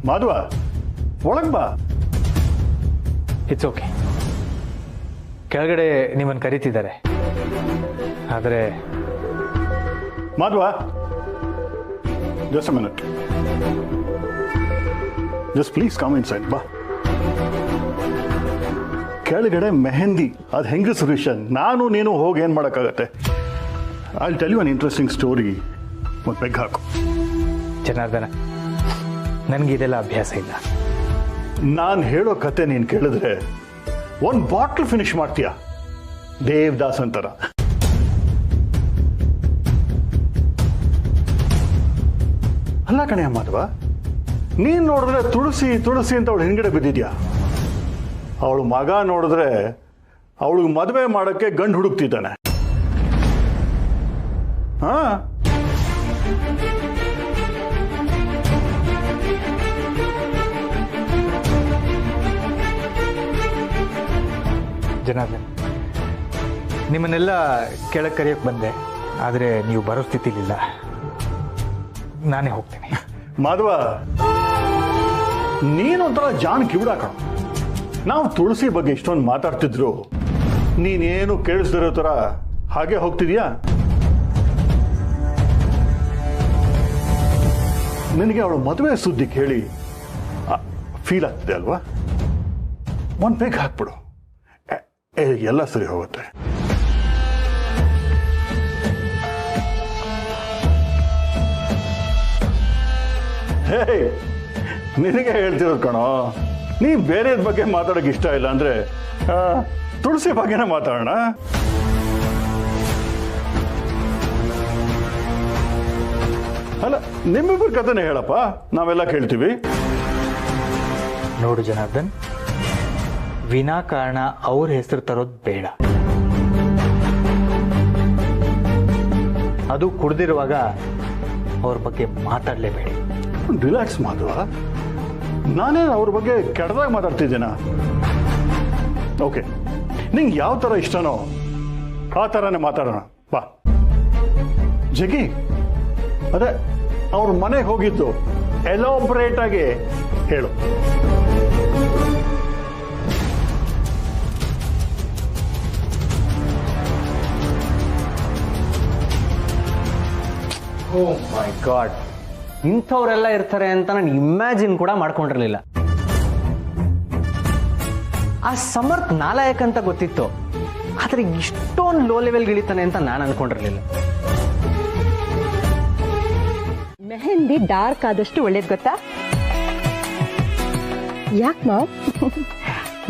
ಮಾಧವ ಒಳಗ್ ಬಾ. It's okay. ಕೆಳಗಡೆ ನಿಮ್ಮನ್ನು ಕರೀತಿದ್ದಾರೆ. ಆದರೆ Madhava, just a minute, just please come inside ಬಾ. ಕೆಳಗಡೆ ಮೆಹಂದಿ, ಅದು ಹೆಂಗಸು ವಿಷಯ. ನಾನು ನೀನು ಹೋಗಿ ಏನು ಮಾಡೋಕ್ಕಾಗತ್ತೆ? I tell you an interesting story. ಒಂದು ಪೆಗ್ ಹಾಕು. ಜನಾರ್ದನ, ನನಗಿದೆಲ್ಲ ಅಭ್ಯಾಸ ಇಲ್ಲ. ನಾನು ಹೇಳೋ ಕತೆ ನೀನು ಕೇಳಿದ್ರೆ ಒಂದು ಬಾಟ್ಲ್ ಫಿನಿಶ್ ಮಾಡ್ತೀಯ, ದೇವದಾಸ್ ಅಂತಾರ. ಅಲ್ಲ ಕಣೆ ಮಾಧವ, ನೀನು ನೋಡಿದ್ರೆ ತುಳಸಿ ತುಳಸಿ ಅಂತ ಅವಳು ಹಿಂದ್ಗಡೆ ಬಿದ್ದಿದ್ಯಾ. ಅವಳು ಮಗ ನೋಡಿದ್ರೆ ಅವಳಿಗೆ ಮದುವೆ ಮಾಡೋಕ್ಕೆ ಗಂಡು ಹುಡುಕ್ತಿದ್ದಾನೆ. ಹಾ, ಜನಾರ್ದನ್, ನಿಮ್ಮನ್ನೆಲ್ಲ ಕೆಳಗೆ ಕರೆಯೋಕ್ಕೆ ಬಂದೆ, ಆದರೆ ನೀವು ಬರೋ ಸ್ಥಿತಿಲಿಲ್ಲ. ನಾನೇ ಹೋಗ್ತೀನಿ. ಮಾಧವ, ನೀನೊಂಥರ ಜಾನ್ ಕಿವಿಡಾಕಣ. ನಾವು ತುಳಸಿ ಬಗ್ಗೆ ಇಷ್ಟೊಂದು ಮಾತಾಡ್ತಿದ್ರು, ನೀನೇನು ಕೇಳಿಸ್ದಿರೋ ಥರ ಹಾಗೆ ಹೋಗ್ತಿದ್ಯಾ? ನಿನಗೆ ಅವಳು ಮದುವೆ ಸುದ್ದಿ ಕೇಳಿ ಫೀಲ್ ಆಗ್ತಿದೆ ಅಲ್ವಾ? ಒಂದು ಬೇಗ ಹಾಕ್ಬಿಡು, ಎಲ್ಲ ಸರಿ ಹೋಗುತ್ತೆ. ಹೇ, ನಿನಗೆ ಹೇಳ್ತಿರೋದು ಕಣೋ. ನೀ ಬೇರೆದ ಬಗ್ಗೆ ಮಾತಾಡೋಕೆ ಇಷ್ಟ ಇಲ್ಲ ಅಂದ್ರೆ ತುಳಸಿ ಬಗ್ಗೆನೇ ಮಾತಾಡೋಣ. ಅಲ್ಲ, ನಿಮ್ಮಿಬ್ಬರ ಕಥೆನೇ ಹೇಳಪ್ಪ, ನಾವೆಲ್ಲ ಕೇಳ್ತೀವಿ. ನೋಡು ಜನಾರ್ದನ್, ವಿನಾಕಾರಣ ಅವ್ರ ಹೆಸರು ತರೋದು ಬೇಡ. ಅದು ಕುಡ್ದಿರುವಾಗ ಅವ್ರ ಬಗ್ಗೆ ಮಾತಾಡಲೇಬೇಡಿ. ರಿಲ್ಯಾಕ್ಸ್ ಮಾಧವ, ನಾನೇ ಅವ್ರ ಬಗ್ಗೆ ಕೆಟ್ಟದಾಗ ಮಾತಾಡ್ತಿದ್ದೇನಾ? ಓಕೆ, ನಿಂಗೆ ಯಾವ ಥರ ಇಷ್ಟನೋ ಆ ಥರನೇ ಮಾತಾಡೋಣ ಬಾ. ಜಗಿ, ಅದೇ ಅವ್ರ ಮನೆಗೆ ಹೋಗಿದ್ದು ಎಲಾಬ್ರೇಟ್ ಆಗಿ ಹೇಳು. ಓ ಮೈ ಗಾಡ್, ಇಂಥವ್ರೆಲ್ಲ ಇರ್ತಾರೆ ಅಂತ ನಾನು ಇಮ್ಯಾಜಿನ್ ಕೂಡ ಮಾಡ್ಕೊಂಡಿರ್ಲಿಲ್ಲ. ಆ ಸಮರ್ಥ್ ನಾಲಾಯಕ್ ಅಂತ ಗೊತ್ತಿತ್ತು, ಆದ್ರೆ ಇಷ್ಟೊಂದು ಲೋ ಲೆವೆಲ್ ಇಳಿತಾನೆ ಅಂತ ನಾನು ಅನ್ಕೊಂಡಿರ್ಲಿಲ್ಲ. ಮೆಹಂದಿ ಡಾರ್ಕ್ ಆದಷ್ಟು ಒಳ್ಳೇದು ಗೊತ್ತಾ? ಯಾಕೆ ಮಾವ್?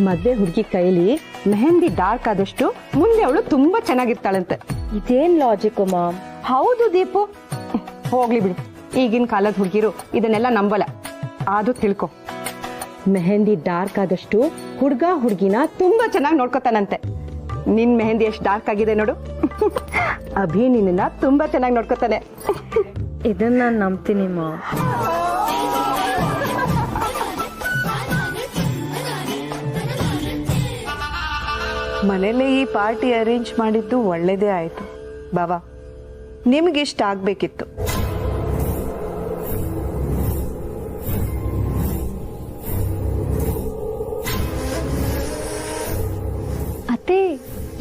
ಮದ್ವೆ ಹುಡುಗಿ ಕೈಲಿ ಮೆಹಂದಿ ಡಾರ್ಕ್ ಆದಷ್ಟು ಮುಂದೆ ಅವಳು ತುಂಬಾ ಚೆನ್ನಾಗಿರ್ತಾಳಂತೆ. ಇದೇನ್ ಲಾಜಿಕ್ ಮಾಮ್? ಹೌದು ದೀಪು, ಹೋಗ್ಲಿ ಬಿಡು. ಈಗಿನ ಕಾಲದ ಹುಡುಗಿರು ಇದನ್ನೆಲ್ಲ ನಂಬಲ್ಲ. ಆದ್ರೂ ತಿಳ್ಕೊ, ಮೆಹಂದಿ ಡಾರ್ಕ್ ಆದಷ್ಟು ಹುಡುಗ ಹುಡುಗಿನ ತುಂಬಾ ಚೆನ್ನಾಗಿ ನೋಡ್ಕೊತಾನಂತೆ. ನಿನ್ ಮೆಹಂದಿ ಎಷ್ಟು ಡಾರ್ಕ್ ಆಗಿದೆ ನೋಡು. ಅಭಿ ನಿನ್ನ ತುಂಬಾ ಚೆನ್ನಾಗಿ ನೋಡ್ಕೊತಾನೆ. ಇದನ್ನ ನಾನು ನಂಬ್ತೀನಿ ಮಾ. ಮನೇಲೆ ಈ ಪಾರ್ಟಿ ಅರೇಂಜ್ ಮಾಡಿದ್ದು ಒಳ್ಳೇದೇ ಆಯ್ತು ಬಾಬಾ. ನಿಮ್ಗಿಷ್ಟ ಆಗ್ಬೇಕಿತ್ತು. ಅತ್ತೆ,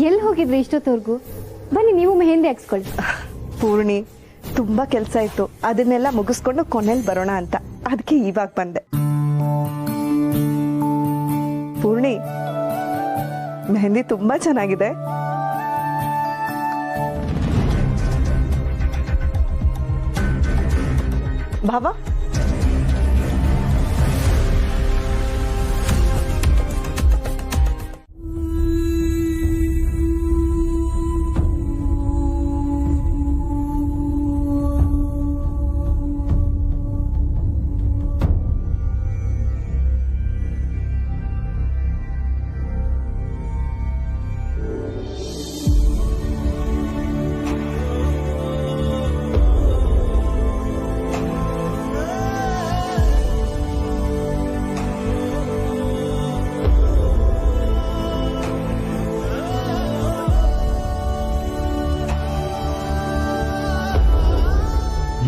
ಎಲ್ಲಿ ಹೋಗಿದ್ರಿ ಇಷ್ಟೊತ್ತವರೆಗೂ? ಬನ್ನಿ, ನೀವು ಮೆಹಂದಿ ಹಾಕ್ಸ್ಕೊಳ್ಳಿ. ಪೂರ್ಣಿ, ತುಂಬಾ ಕೆಲಸ ಇತ್ತು, ಅದನ್ನೆಲ್ಲ ಮುಗಿಸ್ಕೊಂಡು ಕೊನೆಯಲ್ಲಿ ಬರೋಣ ಅಂತ, ಅದಕ್ಕೆ ಇವಾಗ ಬಂದೆ. ಪೂರ್ಣಿ, ಮೆಹಂದಿ ತುಂಬಾ ಚೆನ್ನಾಗಿದೆ. ಭಾವ,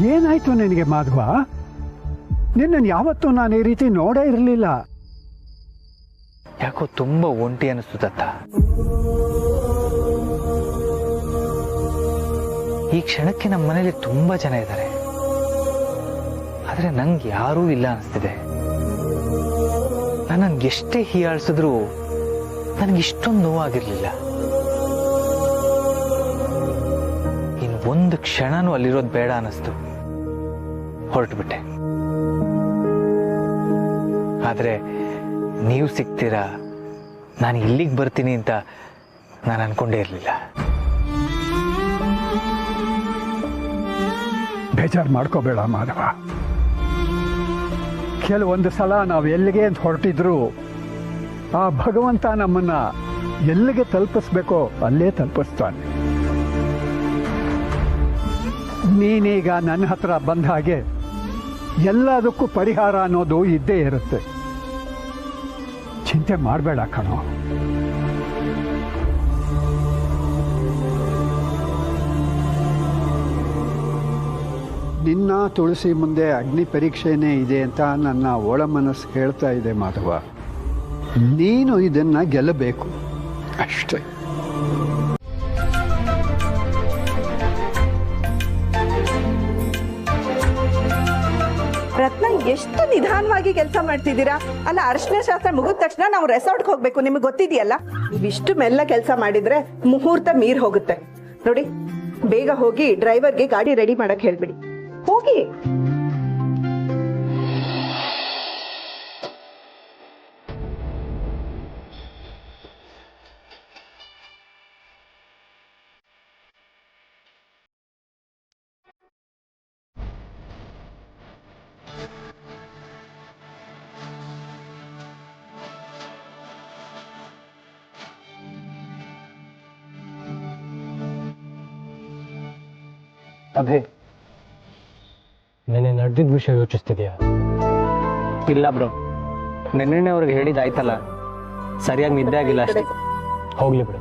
ಏನಾಯ್ತು ನಿನಗೆ ಮಾಧವ? ನಿನ್ನನ್ನು ಯಾವತ್ತೂ ನಾನು ಈ ರೀತಿ ನೋಡೇ ಇರಲಿಲ್ಲ. ಯಾಕೋ ತುಂಬ ಒಂಟಿ ಅನಿಸ್ತು ದತ್ತ. ಈ ಕ್ಷಣಕ್ಕೆ ನಮ್ಮ ಮನೇಲಿ ತುಂಬ ಜನ ಇದ್ದಾರೆ, ಆದರೆ ನಂಗೆ ಯಾರೂ ಇಲ್ಲ ಅನಿಸ್ತಿದೆ. ನಾನು ಎಷ್ಟೇ ಹೀಯಾಳಿಸಿದ್ರೂ ನನಗೆ ಇಷ್ಟೊಂದು ನೋವಾಗಿರ್ಲಿಲ್ಲ. ಇನ್ನು ಒಂದು ಕ್ಷಣನೂ ಅಲ್ಲಿರೋದು ಬೇಡ ಅನ್ನಿಸ್ತು, ಹೊರಟುಬಿಟ್ಟೆ. ಆದರೆ ನೀವು ಸಿಗ್ತೀರಾ, ನಾನು ಇಲ್ಲಿಗೆ ಬರ್ತೀನಿ ಅಂತ ನಾನು ಅನ್ಕೊಂಡೇ ಇರಲಿಲ್ಲ. ಬೇಜಾರು ಮಾಡ್ಕೋಬೇಡ ಮಾಧವ. ಕೆಲವೊಂದು ಸಲ ನಾವು ಎಲ್ಲಿಗೆ ಅಂತ ಹೊರಟಿದ್ರು ಆ ಭಗವಂತ ನಮ್ಮನ್ನ ಎಲ್ಲಿಗೆ ತಲುಪಿಸ್ಬೇಕೋ ಅಲ್ಲೇ ತಲುಪಿಸ್ತಾನೆ. ನೀನೀಗ ನನ್ನ ಹತ್ರ ಬಂದ ಹಾಗೆ ಎಲ್ಲದಕ್ಕೂ ಪರಿಹಾರ ಅನ್ನೋದು ಇದ್ದೇ ಇರುತ್ತೆ. ಚಿಂತೆ ಮಾಡಬೇಡ ಕಣೋ. ನಿನ್ನ ತುಳಸಿ ಮುಂದೆ ಅಗ್ನಿ ಪರೀಕ್ಷೆನೇ ಇದೆ ಅಂತ ನನ್ನ ಒಳ ಮನಸ್ಸು ಹೇಳ್ತಾ ಇದೆ ಮಾಧವ. ನೀನು ಇದನ್ನ ಗೆಲ್ಲಬೇಕು ಅಷ್ಟೇ. ರತ್ನ, ಎಷ್ಟು ನಿಧಾನವಾಗಿ ಕೆಲಸ ಮಾಡ್ತಿದ್ದೀರಾ. ಅಲ್ಲ, ಅರಿಶಿನ ಶಾಸ್ತ್ರ ಮುಗಿದ ತಕ್ಷಣ ನಾವು ರೆಸಾರ್ಟ್ಗೆ ಹೋಗ್ಬೇಕು, ನಿಮಗೆ ಗೊತ್ತಿದೆಯಲ್ಲ. ನೀವಿಷ್ಟು ಮೆಲ್ಲ ಕೆಲಸ ಮಾಡಿದ್ರೆ ಮುಹೂರ್ತ ಮೀರ್ ಹೋಗುತ್ತೆ. ನೋಡಿ, ಬೇಗ ಹೋಗಿ ಡ್ರೈವರ್ಗೆ ಗಾಡಿ ರೆಡಿ ಮಾಡಕ್ ಹೇಳ್ಬಿಡಿ. ಹೋಗಿ. ಅಭಿ, ನೆನ್ನೆ ನಡೆದಿದ್ದ ವಿಷಯ ಯೋಚಿಸ್ತಿದ್ಯಾ? ಇಲ್ಲ ಬ್ರೋ, ನೆನ್ನೆ ಅವ್ರಿಗೆ ಹೇಳಿದಾಯ್ತಲ್ಲ, ಸರಿಯಾಗಿ ನಿದ್ದೆ ಆಗಿಲ್ಲ ಅಷ್ಟೇ. ಹೋಗ್ಲಿ ಬಿಡು.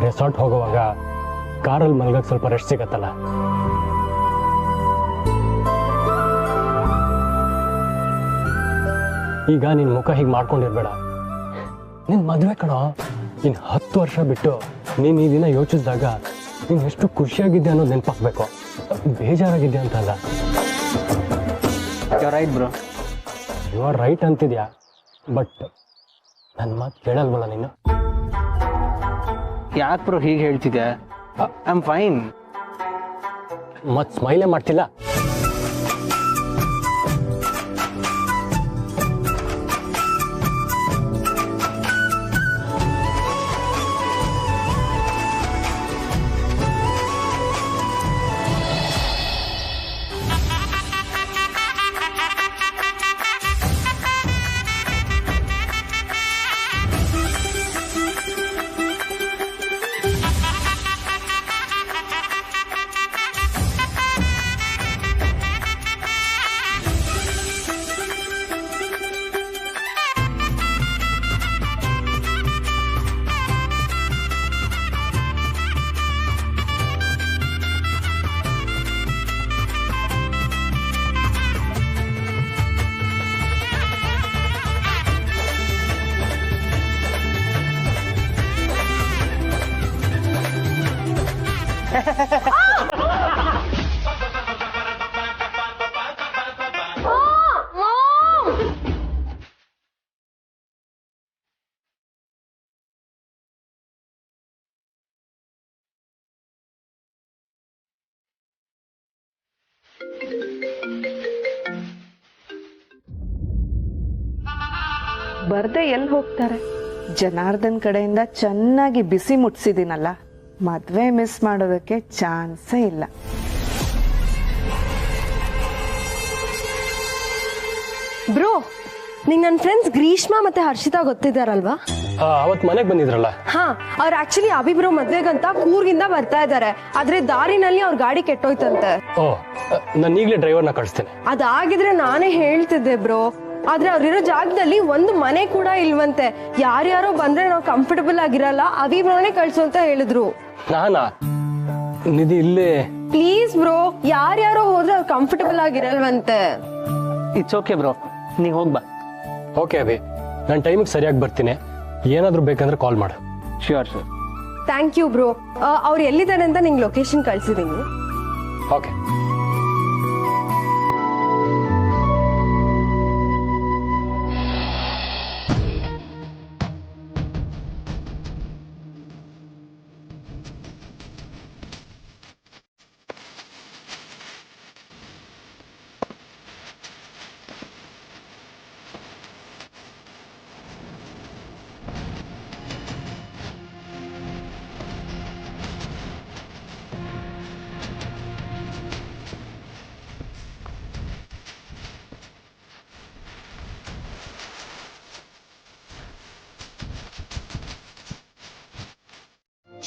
ರೆಸಾರ್ಟ್ ಹೋಗುವಾಗ ಕಾರಲ್ಲಿ ಮಲ್ಗಕ್ಕೆ ಸ್ವಲ್ಪ ರೆಸ್ಟ್ ಸಿಗತ್ತಲ್ಲ. ಈಗ ನಿನ್ ಮುಖ ಹೀಗೆ ಮಾಡ್ಕೊಂಡಿರ್ಬೇಡ. ನಿನ್ ಮದುವೆ ಕಣೋ. ಇನ್ನು 10 ವರ್ಷ ಬಿಟ್ಟು ನೀನು ಈ ದಿನ ಯೋಚಿಸಿದಾಗ ನೀನು ಎಷ್ಟು ಖುಷಿಯಾಗಿದ್ದೆ ಅನ್ನೋದು ನೆನಪಾಗಬೇಕು, ಬೇಜಾರಾಗಿದ್ದೆ ಅಂತಲ್ಲ. Right bro, you are right ಅಂತಿದ್ಯಾ, ಬಟ್ ನನ್ನ ಮಾತು ಕೇಳಲ್ವಲ್ಲ ನೀನು? ಯಾಕೆ ಬ್ರೋ ಹೀಗೆ ಹೇಳ್ತಿದ್ಯಾ? I am fine. ಮತ್ತೆ ಸ್ಮೈಲೇ ಮಾಡ್ತಿಲ್ಲ. ಬರ್ದೆ ಎಲ್ಲಿ ಹೋಗ್ತಾರೆ? ಜನಾರ್ದನ್ ಕಡೆಯಿಂದ ಚೆನ್ನಾಗಿ ಬಿಸಿ ಮುಟ್ಸಿದ್ದೀನಲ್ಲ, ಮದ್ವೆ ಮಿಸ್ ಮಾಡೋದಕ್ಕೆ ಚಾನ್ಸೇ ಇಲ್ಲ. ಬ್ರೋ, ನಿಂಗೆ ನನ್ನ ಫ್ರೆಂಡ್ಸ್ ಗ್ರೀಷ್ಮಾ ಮತ್ತೆ ಹರ್ಷಿತಾ ಗೊತ್ತಿದ್ದಾರಲ್ವಾ? ಅವತ್ತು ಮನೆಗೆ ಬಂದಿದ್ರಲ್ಲ? ಹಾ, ಅವ್ರು ಆಕ್ಚುಲಿ ಅಭಿಬ್ರೋ ಮದ್ವೆಗಂತ ಕೂರ್ಗಿಂದ ಬರ್ತಾ ಇದ್ದಾರೆ. ಆದ್ರೆ ದಾರಿನಲ್ಲಿ ಅವ್ರ ಗಾಡಿ ಕೆಟ್ಟೋಯ್ತಂತೆ. ಓ, ನಾನು ಈಗಲೇ ಡ್ರೈವರ್ನ ಕಳಿಸ್ತೇನೆ. ಅದಾಗಿದ್ರೆ ನಾನೇ ಹೇಳ್ತಿದ್ದೆ ಬ್ರೋ, ಆದ್ರೆ ಅವ್ರಿರೋ ಜಾಗದಲ್ಲಿ ಒಂದು ಮನೆ ಕೂಡ ಇಲ್ವಂತೆ. ಯಾರ್ಯಾರೋ ಬಂದ್ರೆ ನಾವು ಕಂಫರ್ಟಬಲ್ ಆಗಿರಲ್ಲ, ಅಭಿಬ್ರೋನೇ ಕಳ್ಸು ಅಂತ ಹೇಳಿದ್ರು. ನಾನಾ? ನಿಧಿ ಇಲ್ಲೇ. ಪ್ಲೀಸ್ ಬ್ರೋ, ಯಾರ್ಯಾರೋ ಹೋದ್ರೆ ಅವ್ರು ಕಂಫರ್ಟಬಲ್ ಆಗಿರಲ್ವಂತೆ. ಇಟ್ಸ್ ಓಕೆ ಬ್ರೋ, ನೀವು ಹೋಗ್ಬಾ. ಓಕೆ ಅಭಿ, ನಾನು ಟೈಮಿಗೆ ಸರಿಯಾಗಿ ಬರ್ತೀನಿ. ಏನಾದರೂ ಬೇಕಂದ್ರೆ ಕಾಲ್ ಮಾಡು. Sure sir. Thank you bro. ಅವ್ರು ಎಲ್ಲಿದ್ದಾರೆ ಅಂತ ನಿಂಗೆ ಲೊಕೇಶನ್ ಕಳ್ಸಿದ್ದೀನಿ. ಓಕೆ.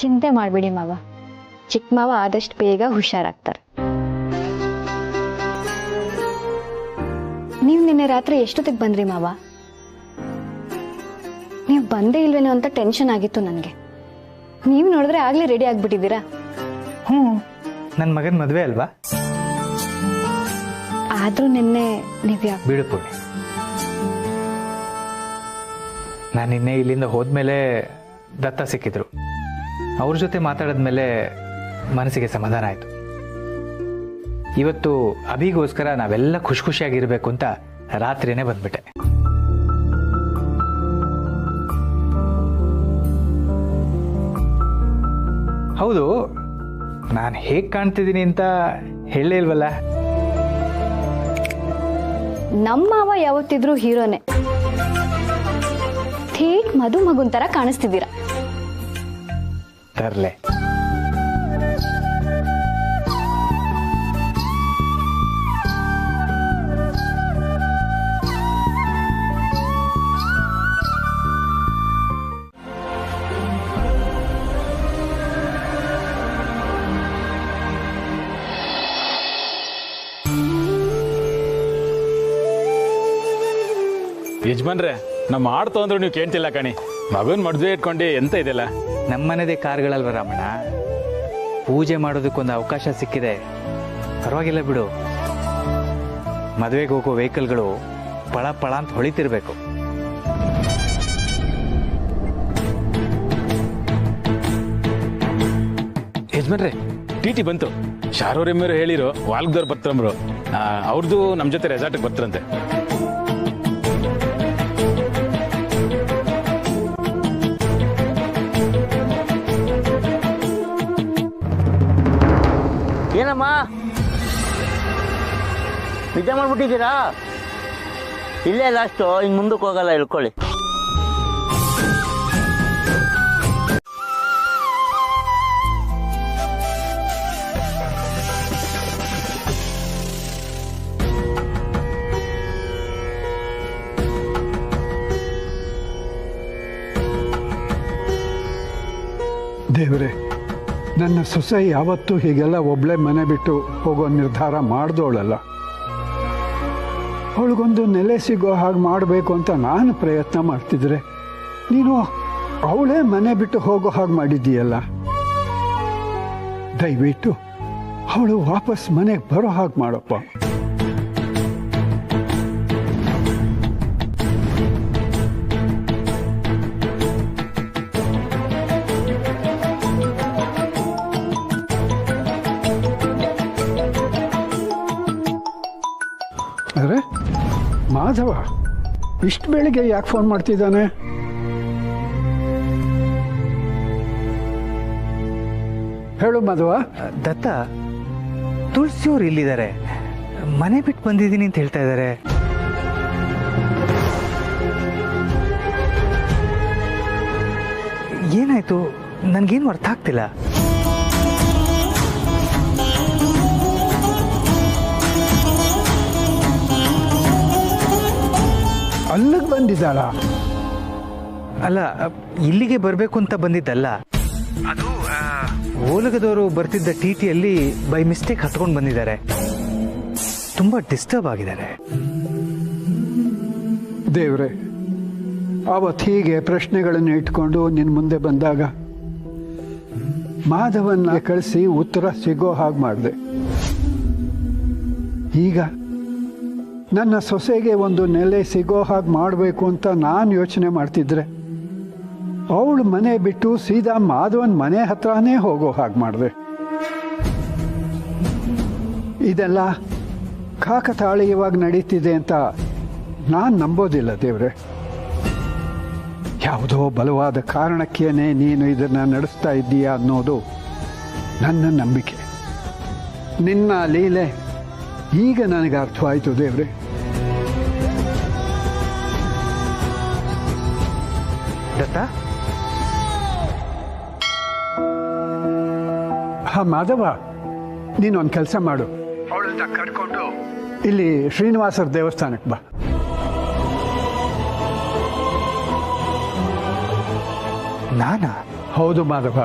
ಚಿಂತೆ ಮಾಡಬೇಡಿ ಮಾವ, ಚಿಕ್ಕ ಮಾವ ಆದಷ್ಟು ಬೇಗ ಹುಷಾರಾಗ್ತಾರೆ. ನೀವು ನಿನ್ನೆ ರಾತ್ರಿ ಎಷ್ಟೊತ್ತಿಗೆ ಬಂದ್ರಿ ಮಾವ? ನೀವು ಬಂದೇ ಇಲ್ವೇನೋ ಅಂತ ಟೆನ್ಷನ್ ಆಗಿತ್ತು ನನಗೆ. ನೀವು ನೋಡಿದ್ರೆ ಆಗ್ಲೇ ರೆಡಿ ಆಗ್ಬಿಟ್ಟಿದ್ದೀರಾ. ನನ್ನ ಮಗನ ಮದುವೆ ಅಲ್ವಾ? ಆದ್ರೂ ನಿನ್ನೆ ನೀವು ಯಾಕೆ? ಬಿಡು ಪೂರ್ಣಿ, ನಾನು ನಿನ್ನೆ ಇಲ್ಲಿಂದ ಹೋದ್ಮೇಲೆ ದತ್ತ ಸಿಕ್ಕಿದ್ರು. ಅವ್ರ ಜೊತೆ ಮಾತಾಡಿದ್ಮೇಲೆ ಮನಸ್ಸಿಗೆ ಸಮಾಧಾನ ಆಯಿತು. ಇವತ್ತು ಅಭಿಗೋಸ್ಕರ ನಾವೆಲ್ಲ ಖುಷಿಯಾಗಿರ್ಬೇಕು ಅಂತ ರಾತ್ರಿನೇ ಬಂದ್ಬಿಟ್ಟೆ. ಹೌದು, ನಾನು ಹೇಗೆ ಕಾಣ್ತಿದ್ದೀನಿ ಅಂತ ಹೇಳಲೇ ಇಲ್ವಲ್ಲ? ನಮ್ಮ ಮಾವ ಯಾವತ್ತಿದ್ರು ಹೀರೋನೇ. ಥೇಟ್ ಮಗುನ್ ತರ ಕಾಣಿಸ್ತಿದ್ದೀರಾ. ತರ್ಲೆ. ಯಜಮಾನ್ರೆ, ನಮ್ಮ ಆಡ್ತು ಅಂದ್ರೂ ನೀವು ಕೇಳ್ತಿಲ್ಲ ಕಣಿ. ಮಗನ್ ಮದುವೆ ಇಟ್ಕೊಂಡು ಎಂತ ಇದೆಲ್ಲ? ನಮ್ಮನೆದೇ ಕಾರ್ಗಳಲ್ವ ರಾಮಣ್ಣ, ಪೂಜೆ ಮಾಡೋದಕ್ಕೊಂದು ಅವಕಾಶ ಸಿಕ್ಕಿದೆ, ಪರವಾಗಿಲ್ಲ ಬಿಡು. ಮದುವೆಗೆ ಹೋಗೋ ವೆಹಿಕಲ್ಗಳು ಪಳ ಪಳ ಅಂತ ಹೊಳಿತಿರ್ಬೇಕು. ಯಜಮಾನ್ರೆ, ಟಿ ಬಂತು. ಶಾರೂರೆಮ್ಮೆರು ಹೇಳಿರೋ ವಾಲ್ಗದವ್ರು ಬರ್ತಾರಮ್ರು. ಅವ್ರದ್ದು ನಮ್ಮ ಜೊತೆ ರೆಸಾರ್ಟ್ಗೆ ಬರ್ತಾರಂತೆ. ಏನಮ್ಮ ನಿಜ ಮಾಡ್ಬಿಟ್ಟಿದ್ದೀರಾ? ಇಲ್ಲೇ ಲಾಸ್ಟು, ಇನ್ನು ಮುಂದಕ್ಕೆ ಹೋಗಲ್ಲ, ಇಳ್ಕೊಳ್ಳಿ. ದೇವರೇ, ನನ್ನ ಸೊಸೆ ಯಾವತ್ತೂ ಹೀಗೆಲ್ಲ ಒಬ್ಳೆ ಮನೆ ಬಿಟ್ಟು ಹೋಗೋ ನಿರ್ಧಾರ ಮಾಡ್ದೋಳಲ್ಲ. ಅವಳಿಗೊಂದು ನೆಲೆ ಸಿಗೋ ಹಾಗೆ ಮಾಡಬೇಕು ಅಂತ ನಾನು ಪ್ರಯತ್ನ ಮಾಡ್ತಿದ್ರೆ ನೀನು ಅವಳೇ ಮನೆ ಬಿಟ್ಟು ಹೋಗೋ ಹಾಗೆ ಮಾಡಿದ್ದೀಯಲ್ಲ. ದಯವಿಟ್ಟು ಅವಳು ವಾಪಸ್ ಮನೆಗೆ ಬರೋ ಹಾಗೆ ಮಾಡಪ್ಪ. ಅರೆ ಮಾಧವ, ಇಷ್ಟು ಬೆಳಿಗ್ಗೆ ಯಾಕೆ ಫೋನ್ ಮಾಡ್ತಿದ್ದಾನೆ? ಹೇಳು ಮಾಧವ. ದತ್ತ, ತುಳಸಿಯವ್ರು ಇಲ್ಲಿದ್ದಾರೆ, ಮನೆ ಬಿಟ್ಟು ಬಂದಿದ್ದೀನಿ ಅಂತ ಹೇಳ್ತಾ ಇದ್ದಾರೆ. ಏನಾಯ್ತು? ನನ್ಗೇನು ಅರ್ಥ ಆಗ್ತಿಲ್ಲ. ಅಲ್ಲಿಗೆ ಬಂದಿದ್ದಾಳ? ಅಲ್ಲ, ಇಲ್ಲಿಗೆ ಬರಬೇಕು ಅಂತ ಬಂದಿದ್ದಲ್ಲ. ಅದು ಓಲಗದವರು ಬರ್ತಿದ್ದ ಟಿಟಿಯಲ್ಲಿ ಬೈ ಮಿಸ್ಟೇಕ್ ಹತ್ಕೊಂಡು ಬಂದಿದ್ದಾರೆ. ತುಂಬಾ ಡಿಸ್ಟರ್ಬ್ ಆಗಿದ್ದಾರೆ. ದೇವ್ರೆ, ಅವತ್ತು ಹೀಗೆ ಪ್ರಶ್ನೆಗಳನ್ನು ಇಟ್ಕೊಂಡು ನಿನ್ನ ಮುಂದೆ ಬಂದಾಗ ಮಾಧವನ್ನ ಕಳಿಸಿ ಉತ್ತರ ಸಿಗೋ ಹಾಗೆ ಮಾಡಿದೆ. ಈಗ ನನ್ನ ಸೊಸೆಗೆ ಒಂದು ನೆಲೆ ಸಿಗೋ ಹಾಗೆ ಮಾಡಬೇಕು ಅಂತ ನಾನು ಯೋಚನೆ ಮಾಡ್ತಿದ್ರೆ ಅವಳು ಮನೆ ಬಿಟ್ಟು ಸೀದಾ ಮಾಧವನ್ ಮನೆ ಹತ್ರನೇ ಹೋಗೋ ಹಾಗೆ ಮಾಡಿದೆ. ಇದೆಲ್ಲ ಕಾಕತಾಳೀಯವಾಗಿ ನಡೀತಿದೆ ಅಂತ ನಾನು ನಂಬೋದಿಲ್ಲ ದೇವ್ರೆ. ಯಾವುದೋ ಬಲವಾದ ಕಾರಣಕ್ಕೇನೆ ನೀನು ಇದನ್ನು ನಡೆಸ್ತಾ ಇದ್ದೀಯಾ ಅನ್ನೋದು ನನ್ನ ನಂಬಿಕೆ. ನಿನ್ನ ಲೀಲೆ ಈಗ ನನಗೆ ಅರ್ಥವಾಯಿತು ದೇವ್ರೆ. ದತ್ತ, ಹಾ ಮಾಧವ, ನೀನೊಂದು ಕೆಲಸ ಮಾಡು, ಅವಳನ್ನ ಕರ್ಕೊಂಡು ಇಲ್ಲಿ ಶ್ರೀನಿವಾಸರ ದೇವಸ್ಥಾನಕ್ಕೆ ಬಾ. ನಾನಾ? ಹೌದು ಮಾಧವ,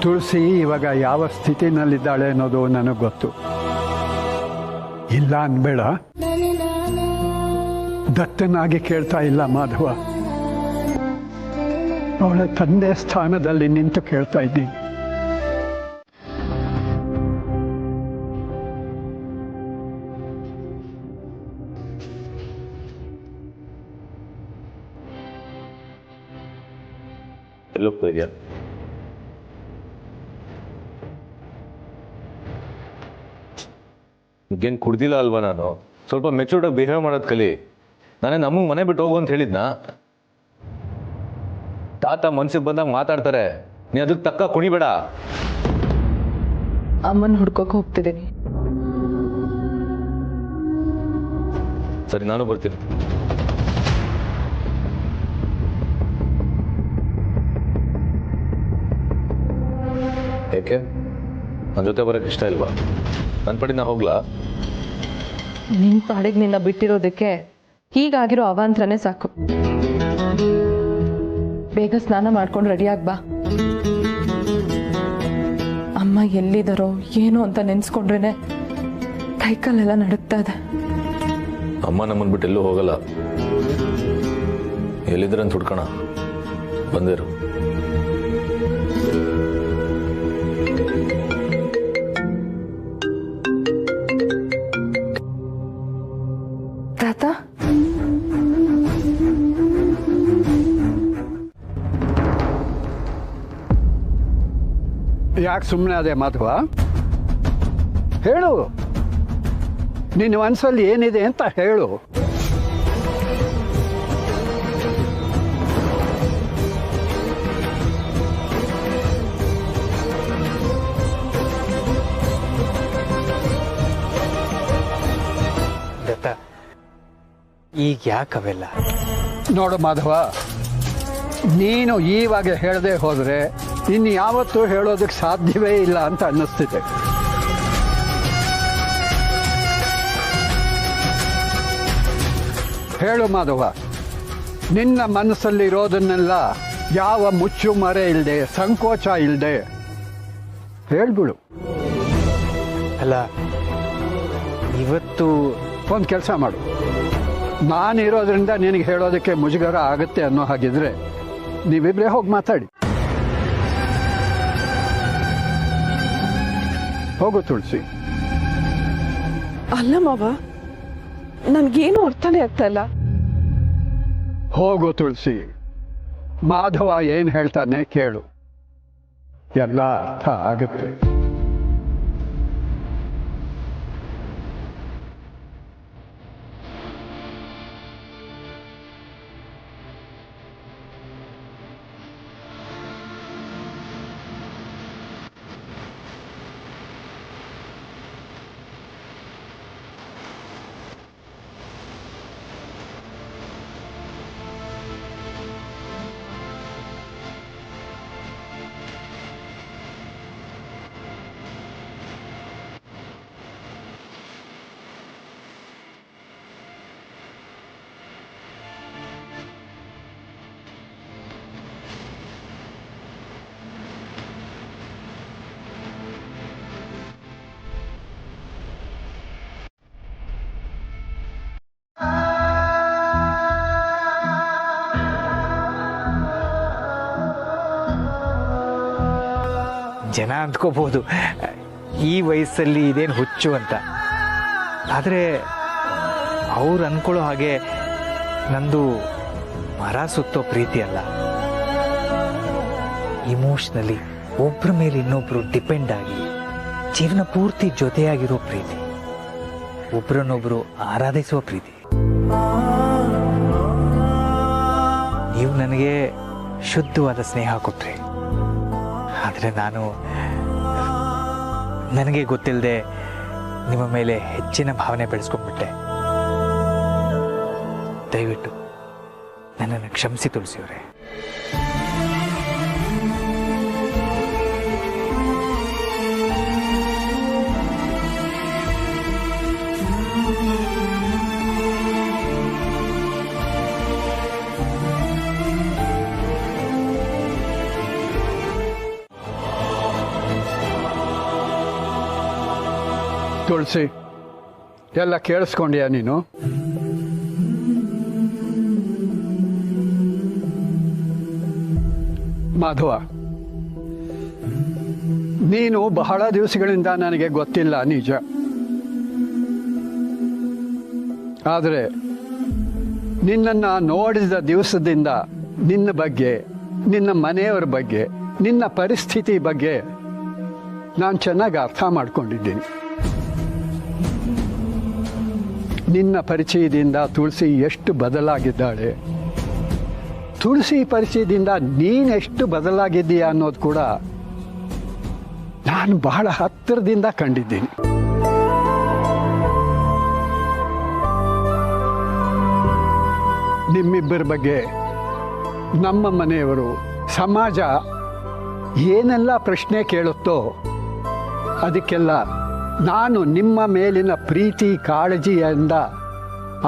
ತುಳಸಿ ಇವಾಗ ಯಾವ ಸ್ಥಿತಿನಲ್ಲಿದ್ದಾಳೆ ಅನ್ನೋದು ನನಗೆ ಗೊತ್ತು. ಇಲ್ಲ ಅನ್ಬೇಡ, ದತ್ತನಾಗಿ ಕೇಳ್ತಾ ಇಲ್ಲ ಮಾಧವ, ಅವಳ ತಂದೆ ಸ್ಥಾನದಲ್ಲಿ ನಿಂತು ಕೇಳ್ತಾ ಇದ್ದೀನಿ. ಎಲ್ಲೋಗ್ತಾ ಇದೆಯಾ? ಈಗೇನು ಕುಡ್ದಿಲ್ಲ ಅಲ್ವಾ ನಾನು? ಸ್ವಲ್ಪ ಮೆಚೂರ್ಡಾಗಿ ಬಿಹೇವ್ ಮಾಡೋದು ಕಲಿ. ನಾನೇ ನಮಗೆ ಮನೆ ಬಿಟ್ಟು ಹೋಗು ಅಂತ ಹೇಳಿದ್ನಾ? ತಾತ ಮನ್ಸಿಗೆ ಬಂದಾಗ ಮಾತಾಡ್ತಾರೆ, ನೀ ಅದಕ್ಕೆ ತಕ್ಕ ಕುಣಿಬೇಡ. ಅಮ್ಮನ ಹುಡ್ಕೋಕೆ ಹೋಗ್ತಿದ್ದೀನಿ. ಸರಿ, ನಾನು ಬರ್ತೀನಿ. ಏಕೆ ನನ್ನ ಜೊತೆ ಬರೋಕ್ಕೆ ಇಷ್ಟ ಇಲ್ವಾ? ನನ್ನ ಪಡಿ ನಾ ಹೋಗ್ಲಾ? ನಿನ್ನ ಪಾಡಿಗೆ ನಿನ್ನ ಬಿಟ್ಟಿರೋದಕ್ಕೆ ಹೀಗಾಗಿರೋ ಅವಾಂತರನೇ ಸಾಕು. ಬೇಗ ಸ್ನಾನ ಮಾಡ್ಕೊಂಡು ರೆಡಿಯಾಗಿ ಬಾ. ಅಮ್ಮ ಎಲ್ಲಿದ್ದಾರೋ ಏನೋ ಅಂತ ನೆನ್ಸ್ಕೊಂಡ್ರೇನೆ ಕೈಕಾಲೆಲ್ಲ ನಡುಗ್ತಾ ಇದೆ. ಅಮ್ಮ ನಮ್ಮನ್ನು ಬಿಟ್ಟು ಎಲ್ಲೂ ಹೋಗಲ್ಲ. ಎಲ್ಲಿದ್ರಂತ ಹುಡ್ಕೋಣ, ಬಂದಿರು. ತಾತ, ಯಾಕೆ ಸುಮ್ಮನೆ ಅದೇ ಮಾಧವ? ಹೇಳು, ನಿನ್ನ ಮನಸ್ಸಲ್ಲಿ ಏನಿದೆ ಅಂತ ಹೇಳು. ದತ್ತ, ಈಗ ಯಾಕವೆಲ್ಲ? ನೋಡು ಮಾಧವ, ನೀನು ಈವಾಗ ಹೇಳದೆ ಹೋದರೆ ಇನ್ನು ಯಾವತ್ತೂ ಹೇಳೋದಕ್ಕೆ ಸಾಧ್ಯವೇ ಇಲ್ಲ ಅಂತ ಅನ್ನಿಸ್ತಿದೆ. ಹೇಳು ಮಾಧವ, ನಿನ್ನ ಮನಸ್ಸಲ್ಲಿರೋದನ್ನೆಲ್ಲ ಯಾವ ಮುಚ್ಚು ಮರೆ ಇಲ್ಲದೆ, ಸಂಕೋಚ ಇಲ್ಲದೆ ಹೇಳ್ಬಿಡು. ಅಲ್ಲ, ಇವತ್ತು ಒಂದು ಕೆಲಸ ಮಾಡು, ನಾನಿರೋದ್ರಿಂದ ನಿನಗೆ ಹೇಳೋದಕ್ಕೆ ಮುಜುಗರ ಆಗುತ್ತೆ ಅನ್ನೋ ಹಾಗಿದ್ರೆ ನೀವಿಬ್ಬರೇ ಹೋಗಿ ಮಾತಾಡಿ. ಹೋಗು ತುಳಸಿ. ಅಲ್ಲ ಮಾವ, ನನ್ಗೇನು ಅರ್ಥನೇ ಆಗ್ತಾ ಇಲ್ಲ. ಹೋಗು ತುಳಸಿ, ಮಾಧವ ಏನು ಹೇಳ್ತಾನೆ ಕೇಳು, ಎಲ್ಲ ಅರ್ಥ ಆಗುತ್ತೆ. ಜನ ಅಂದ್ಕೋಬಹುದು ಈ ವಯಸ್ಸಲ್ಲಿ ಇದೇನು ಹುಚ್ಚು ಅಂತ. ಆದರೆ ಅವ್ರು ಅನ್ಕೊಳ್ಳೋ ಹಾಗೆ ನಂದು ಮರ ಸುತ್ತೋ ಪ್ರೀತಿ ಅಲ್ಲ. ಇಮೋಷ್ನಲಿ ಒಬ್ಬರ ಮೇಲೆ ಇನ್ನೊಬ್ರು ಡಿಪೆಂಡ್ ಆಗಿ ಜೀವನ ಪೂರ್ತಿ ಜೊತೆಯಾಗಿರೋ ಪ್ರೀತಿ, ಒಬ್ರನ್ನೊಬ್ರು ಆರಾಧಿಸುವ ಪ್ರೀತಿ. ನೀವು ನನಗೆ ಶುದ್ಧವಾದ ಸ್ನೇಹ ಕೊಟ್ರಿ, ಆದರೆ ನನಗೆ ಗೊತ್ತಿಲ್ಲದೆ ನಿಮ್ಮ ಮೇಲೆ ಹೆಚ್ಚಿನ ಭಾವನೆ ಬೆಳೆಸ್ಕೊಂಡ್ಬಿಟ್ಟೆ. ದಯವಿಟ್ಟು ನನ್ನನ್ನು ಕ್ಷಮಿಸಿ ತುಳಸಿಯವರೇ. ತುಳಸಿ, ಎಲ್ಲ ಕೇಳಿಸ್ಕೊಂಡ್ಯಾ ನೀನು? ಮಾಧವ, ನೀನು ಬಹಳ ದಿವಸಗಳಿಂದ ನನಗೆ ಗೊತ್ತಿಲ್ಲ ನಿಜ. ಆದರೆ ನಿನ್ನನ್ನು ನೋಡಿದ ದಿವಸದಿಂದ ನಿನ್ನ ಬಗ್ಗೆ, ನಿನ್ನ ಮನೆಯವರ ಬಗ್ಗೆ, ನಿನ್ನ ಪರಿಸ್ಥಿತಿ ಬಗ್ಗೆ ನಾನು ಚೆನ್ನಾಗಿ ಅರ್ಥ ಮಾಡ್ಕೊಂಡಿದ್ದೀನಿ. ನಿನ್ನ ಪರಿಚಯದಿಂದ ತುಳಸಿ ಎಷ್ಟು ಬದಲಾಗಿದ್ದಾಳೆ, ತುಳಸಿ ಪರಿಚಯದಿಂದ ನೀನೆಷ್ಟು ಬದಲಾಗಿದ್ದೀಯಾ ಅನ್ನೋದು ಕೂಡ ನಾನು ಬಹಳ ಹತ್ತಿರದಿಂದ ಕಂಡಿದ್ದೀನಿ. ನಿಮ್ಮಿಬ್ಬರ ಬಗ್ಗೆ ನಮ್ಮ ಮನೆಯವರು, ಸಮಾಜ ಏನೆಲ್ಲ ಪ್ರಶ್ನೆ ಕೇಳುತ್ತೋ ಅದಕ್ಕೆಲ್ಲ ನಾನು ನಿಮ್ಮ ಮೇಲಿನ ಪ್ರೀತಿ ಕಾಳಜಿಯಿಂದ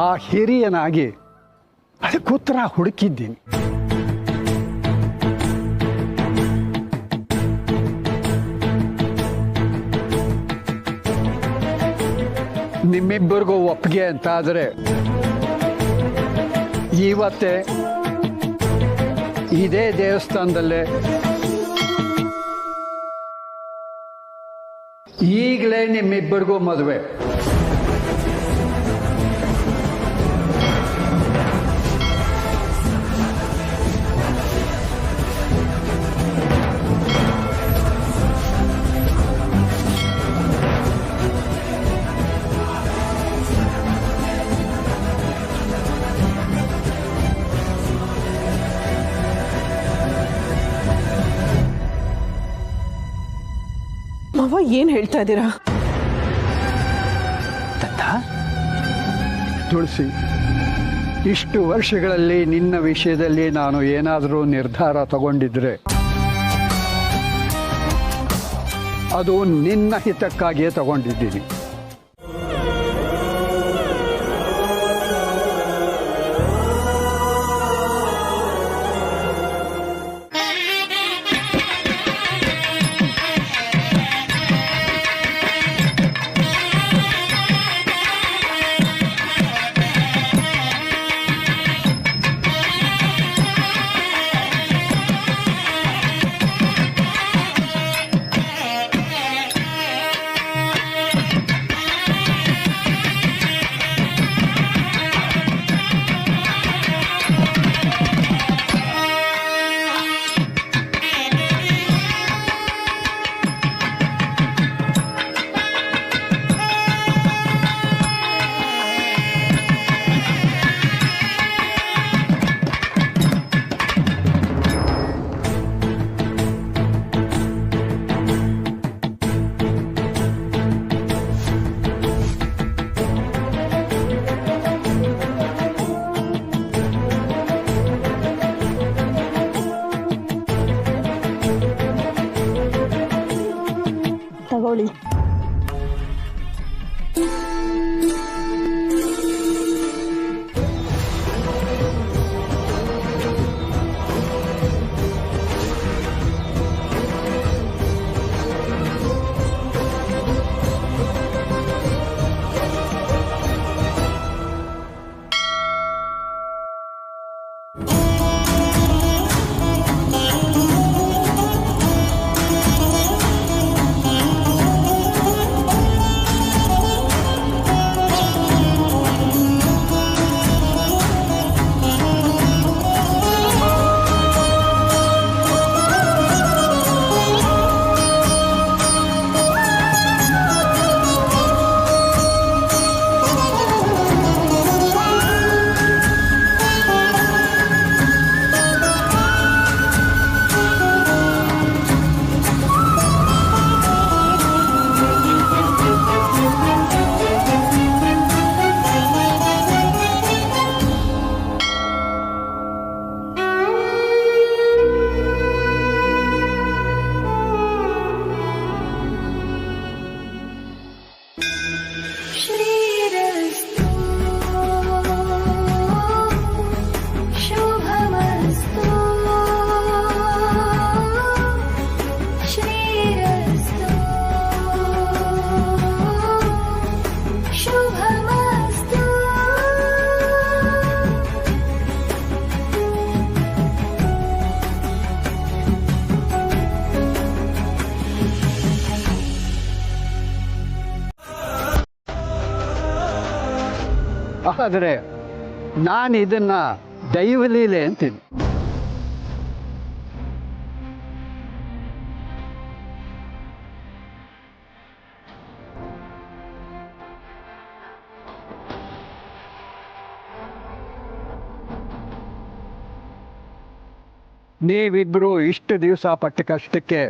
ಆ ಹಿರಿಯನಾಗಿ ಅದಕ್ಕೆ ಉತ್ತರ ಹುಡುಕಿದ್ದೀನಿ. ನಿಮ್ಮಿಬ್ಬರಿಗೂ ಒಪ್ಪಿಗೆ ಅಂತ ಆದರೆ ಇವತ್ತೇ ಇದೇ ದೇವಸ್ಥಾನದಲ್ಲೇ ಈಗಲೇ ನಿಮ್ಮಿಬ್ಬರಿಗೂ ಮದುವೆ. ಮಾವ, ಏನ್ ಹೇಳ್ತಾ ಇದ್ದೀರಾ? ತುಳಸಿ, ಇಷ್ಟು ವರ್ಷಗಳಲ್ಲಿ ನಿನ್ನ ವಿಷಯದಲ್ಲಿ ನಾನು ಏನಾದರೂ ನಿರ್ಧಾರ ತಗೊಂಡಿದ್ರೆ ಅದು ನಿನ್ನ ಹಿತಕ್ಕಾಗಿಯೇ ತಗೊಂಡಿದ್ದೀನಿ. ತಗೊಳ್ಳಿ. ಆದರೆ ನಾನು ಇದನ್ನ ದೈವಲೀಲೆ ಅಂತೀನಿ. ನೀವಿಬ್ರು ಇಷ್ಟು ದಿವಸ ಪಟ್ಟ ಕಷ್ಟಕ್ಕೆ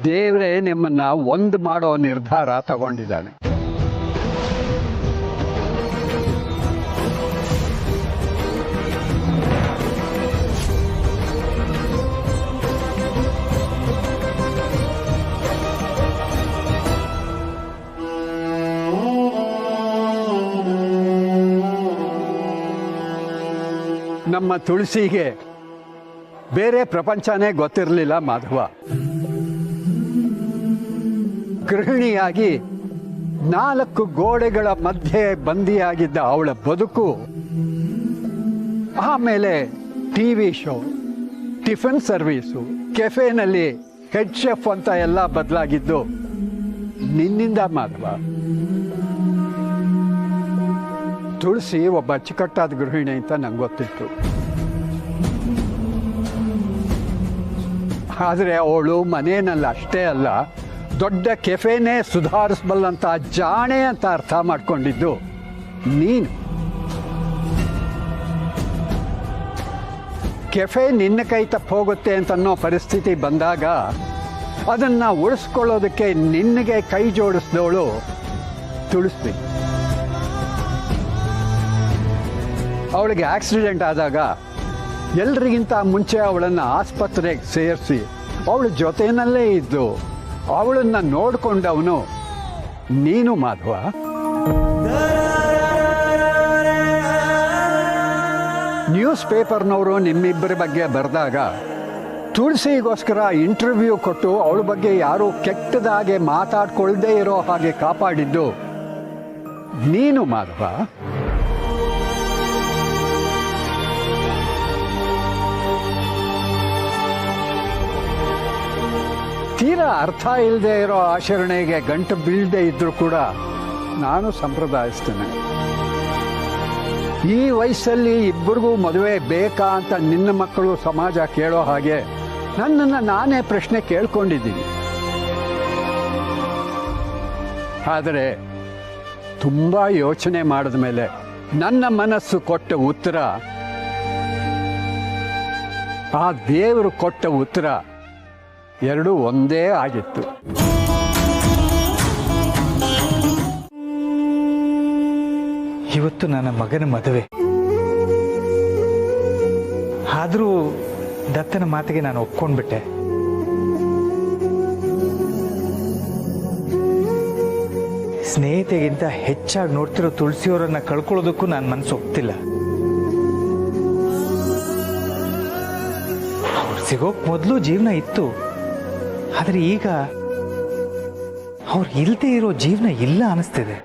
ದೇವರೇ ನಿಮ್ಮನ್ನ ಒಂದು ಮಾಡೋ ನಿರ್ಧಾರ ತಗೊಂಡಿದ್ದಾನೆ. ನಮ್ಮ ತುಳಸಿಗೆ ಬೇರೆ ಪ್ರಪಂಚನೇ ಗೊತ್ತಿರಲಿಲ್ಲ ಮಾಧವ. ಗೃಹಿಣಿಯಾಗಿ 4 ಗೋಡೆಗಳ ಮಧ್ಯೆ ಬಂದಿಯಾಗಿದ್ದ ಅವಳ ಬದುಕು ಆಮೇಲೆ ಟಿವಿ ಶೋ, ಟಿಫನ್ ಸರ್ವೀಸು, ಕೆಫೆನಲ್ಲಿ ಹೆಡ್ ಶೆಫ್ ಅಂತ ಎಲ್ಲ ಬದಲಾಗಿದ್ದು ನಿನ್ನಿಂದ ಮಾಧವ. ತುಳಸಿ ಒಬ್ಬ ಅಚ್ಚುಕಟ್ಟಾದ ಗೃಹಿಣಿ ಅಂತ ನಂಗೆ ಗೊತ್ತಿತ್ತು. ಆದರೆ ಅವಳು ಮನೆಯಲ್ಲಿ ಅಷ್ಟೇ ಅಲ್ಲ, ದೊಡ್ಡ ಕೆಫೆನೇ ಸುಧಾರಿಸಬಲ್ಲಂತ ಜಾಣೆ ಅಂತ ಅರ್ಥ ಮಾಡ್ಕೊಂಡಿದ್ದು ನೀನು. ಕೆಫೆ ನಿನ್ನ ಕೈ ತಪ್ಪು ಹೋಗುತ್ತೆ ಅಂತನ್ನೋ ಪರಿಸ್ಥಿತಿ ಬಂದಾಗ ಅದನ್ನು ಉಳಿಸ್ಕೊಳ್ಳೋದಕ್ಕೆ ನಿನಗೆ ಕೈ ಜೋಡಿಸಿದವಳು ತುಳಸಿ. ಅವಳಿಗೆ ಆಕ್ಸಿಡೆಂಟ್ ಆದಾಗ ಎಲ್ರಿಗಿಂತ ಮುಂಚೆ ಅವಳನ್ನು ಆಸ್ಪತ್ರೆಗೆ ಸೇರಿಸಿ ಅವಳ ಜೊತೆಯಲ್ಲೇ ಇದ್ದು ಅವಳನ್ನು ನೋಡಿಕೊಂಡವನು ನೀನು ಮಾಧವ. ನ್ಯೂಸ್ ಪೇಪರ್ನವರು ನಿಮ್ಮಿಬ್ಬರ ಬಗ್ಗೆ ಬರೆದಾಗ ತುಳಸಿಗೋಸ್ಕರ ಇಂಟರ್ವ್ಯೂ ಕೊಟ್ಟು ಅವಳ ಬಗ್ಗೆ ಯಾರೂ ಕೆಟ್ಟದಾಗೆ ಮಾತಾಡ್ಕೊಳ್ದೇ ಇರೋ ಹಾಗೆ ಕಾಪಾಡಿದ್ದು ನೀನು ಮಾಧವ. ತೀರಾ ಅರ್ಥ ಇಲ್ಲದೆ ಇರೋ ಆಚರಣೆಗೆ ಗಂಟು ಬೀಳದೆ ಇದ್ರೂ ಕೂಡ ನಾನು ಸಂಪ್ರದಾಯಿಸ್ತೇನೆ. ಈ ವಯಸ್ಸಲ್ಲಿ ಇಬ್ಬರಿಗೂ ಮದುವೆ ಬೇಕಾ ಅಂತ ನಿನ್ನ ಮಕ್ಕಳು ಸಮಾಜ ಕೇಳೋ ಹಾಗೆ ನನ್ನನ್ನು ನಾನೇ ಪ್ರಶ್ನೆ ಕೇಳ್ಕೊಂಡಿದ್ದೀನಿ. ಆದರೆ ತುಂಬ ಯೋಚನೆ ಮಾಡಿದ ಮೇಲೆ ನನ್ನ ಮನಸ್ಸು ಕೊಟ್ಟ ಉತ್ತರ, ಆ ದೇವರು ಕೊಟ್ಟ ಉತ್ತರ ಎರಡೂ ಒಂದೇ ಆಗಿತ್ತು. ಇವತ್ತು ನನ್ನ ಮಗನ ಮದುವೆ. ಆದರೂ ದತ್ತನ ಮಾತಿಗೆ ನಾನು ಒಪ್ಕೊಂಡ್ಬಿಟ್ಟೆ. ಸ್ನೇಹಿತೆಗಿಂತ ಹೆಚ್ಚಾಗಿ ನೋಡ್ತಿರೋ ತುಳಸಿಯವರನ್ನ ಕಳ್ಕೊಳ್ಳೋದಕ್ಕೂ ನಾನು ಮನಸ್ಸು ಒಪ್ತಿಲ್ಲ. ಅವ್ರು ಸಿಗೋಕ್ ಮೊದಲು ಜೀವನ ಇತ್ತು, ಆದರೆ ಈಗ ಅವ್ರು ಇಲ್ಲದೆ ಇರೋ ಜೀವನ ಇಲ್ಲ ಅನಿಸ್ತಿದೆ.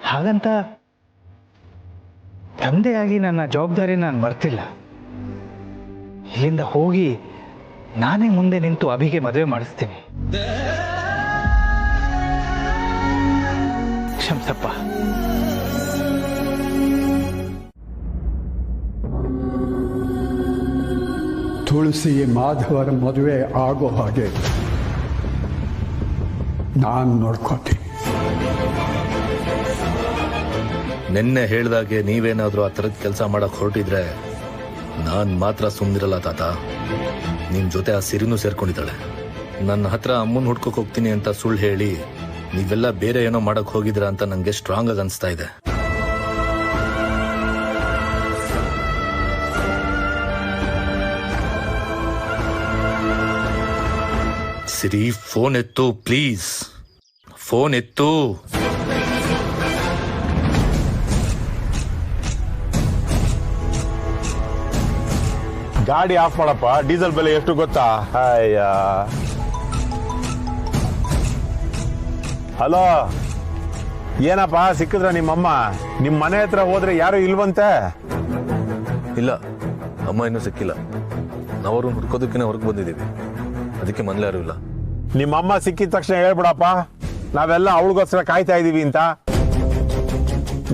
ಹಾಗಂತ ತಂದೆಯಾಗಿ ನನ್ನ ಜವಾಬ್ದಾರಿ ನಾನು ಮರ್ತಿಲ್ಲ. ಇಲ್ಲಿಂದ ಹೋಗಿ ನಾನೇ ಮುಂದೆ ನಿಂತು ಅಭಿಗೆ ಮದುವೆ ಮಾಡಿಸ್ತೀನಿ. ಕ್ಷಮಿಸಪ್ಪ. ತುಳಸಿ ಮಾಧವರ ಮದುವೆ ಆಗೋ ಹಾಗೆ ನಾನು ನೋಡ್ಕೋತೀನಿ. ನಿನ್ನೆ ಹೇಳ್ದಾಗೆ ನೀವೇನಾದ್ರೂ ಆ ಥರದ ಕೆಲಸ ಮಾಡಕ್ ಹೊರಟಿದ್ರೆ ನಾನು ಮಾತ್ರ ಸುಮ್ಮನಿರಲ್ಲ ತಾತ. ನಿಮ್ ಜೊತೆ ಆ ಸಿರಿನೂ ಸೇರ್ಕೊಂಡಿದ್ದಾಳೆ. ನನ್ನ ಹತ್ರ ಅಮ್ಮನ್ ಹುಡ್ಕೋಕ್ ಹೋಗ್ತೀನಿ ಅಂತ ಸುಳ್ಳು ಹೇಳಿ ನೀವೆಲ್ಲ ಬೇರೆ ಏನೋ ಮಾಡಕ್ ಹೋಗಿದ್ರ ಅಂತ ನಂಗೆ ಸ್ಟ್ರಾಂಗ್ ಆಗಿ ಅನ್ಸ್ತಾ ಇದೆ. ಸಿರಿ, ಫೋನ್ ಎತ್ತು ಪ್ಲೀಸ್, ಫೋನ್ ಎತ್ತು. ಗಾಡಿ ಆಫ್ ಮಾಡಪ್ಪ. ಡೀಸೆಲ್ ಬೆಲೆ ಎಷ್ಟು ಗೊತ್ತಾ? ಅಯ್ಯ. ಹಲೋ, ಏನಪ್ಪ ಸಿಕ್ಕಿದ್ರ ನಿಮ್ಮಮ್ಮ? ನಿಮ್ಮ ಮನೆ ಹತ್ರ ಹೋದ್ರೆ ಯಾರು ಇಲ್ವಂತೆ? ಇಲ್ಲ, ಅಮ್ಮ ಇನ್ನೂ ಸಿಕ್ಕಿಲ್ಲ. ನಾವ್ರನ್ನ ಹುಡ್ಕೋದಕ್ಕೆ ಹೊರಗೆ ಬಂದಿದ್ದೀವಿ. ಅದಕ್ಕೆ ಮೊದಲೇ ಅರಿವಿಲ್ಲ. ನಿಮ್ಮಮ್ಮ ಸಿಕ್ಕಿದ ತಕ್ಷಣ ಹೇಳ್ಬಿಡಪ್ಪ, ನಾವೆಲ್ಲ ಅವಳಿಗೋಸ್ಕರ ಕಾಯ್ತಾ ಇದೀವಿ ಅಂತ.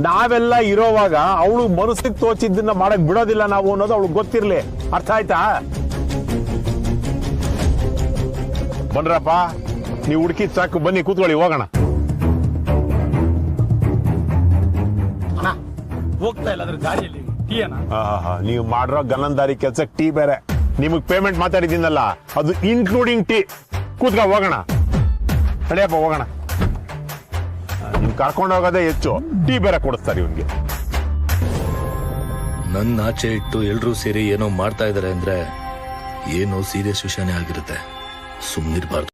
ನಾವೆಲ್ಲ ಇರೋವಾಗ ಅವಳು ಮನಸ್ಸಿಗೆ ತೋಚಿದ್ದನ್ನ ಮಾಡಕ್ ಬಿಡೋದಿಲ್ಲ ನಾವು ಅನ್ನೋದು ಅವಳಿಗೆ ಗೊತ್ತಿರ್ಲಿ. ಅರ್ಥ ಆಯ್ತಾ? ಬನ್ರಪ್ಪ, ನೀವು ಹುಡುಕಿ ಸಾಕು, ಬನ್ನಿ ಕೂತ್ಕೊಳ್ಳಿ, ಹೋಗೋಣ. ಹೋಗ್ತಾ ಇಲ್ಲ ಅದ್ರ ದಾರಿಯಲ್ಲಿ ನೀವು ಮಾಡಿರೋ ಗನಂದಾರಿ ಕೆಲ್ಸಕ್ಕೆ ಟೀ ಬೇರೆ. ನಿಮಗ್ ಪೇಮೆಂಟ್ ಮಾತಾಡಿದ್ದೀನಲ್ಲ, ಅದು ಇನ್ಕ್ಲೂಡಿಂಗ್ ಟೀ. ಕೂತ್ಕ, ಹೋಗೋಣ. ನಡೆಯಪ್ಪ, ಹೋಗೋಣ. ನಿಮ್ ಕರ್ಕೊಂಡು ಹೋಗೋದೇ ಹೆಚ್ಚು, ಟೀ ಬೇರೆ ಕೊಡಿಸ್ತಾರೆ ಇವನ್ಗೆ. ನನ್ನ ಆಚೆ ಇಟ್ಟು ಎಲ್ರೂ ಸೇರಿ ಏನೋ ಮಾಡ್ತಾ ಇದಾರೆ ಅಂದ್ರೆ ಏನೋ ಸೀರಿಯಸ್ ವಿಷಯನೇ ಆಗಿರುತ್ತೆ. ಸುಮ್ಮನಿರ್ಬಾರ್ದು.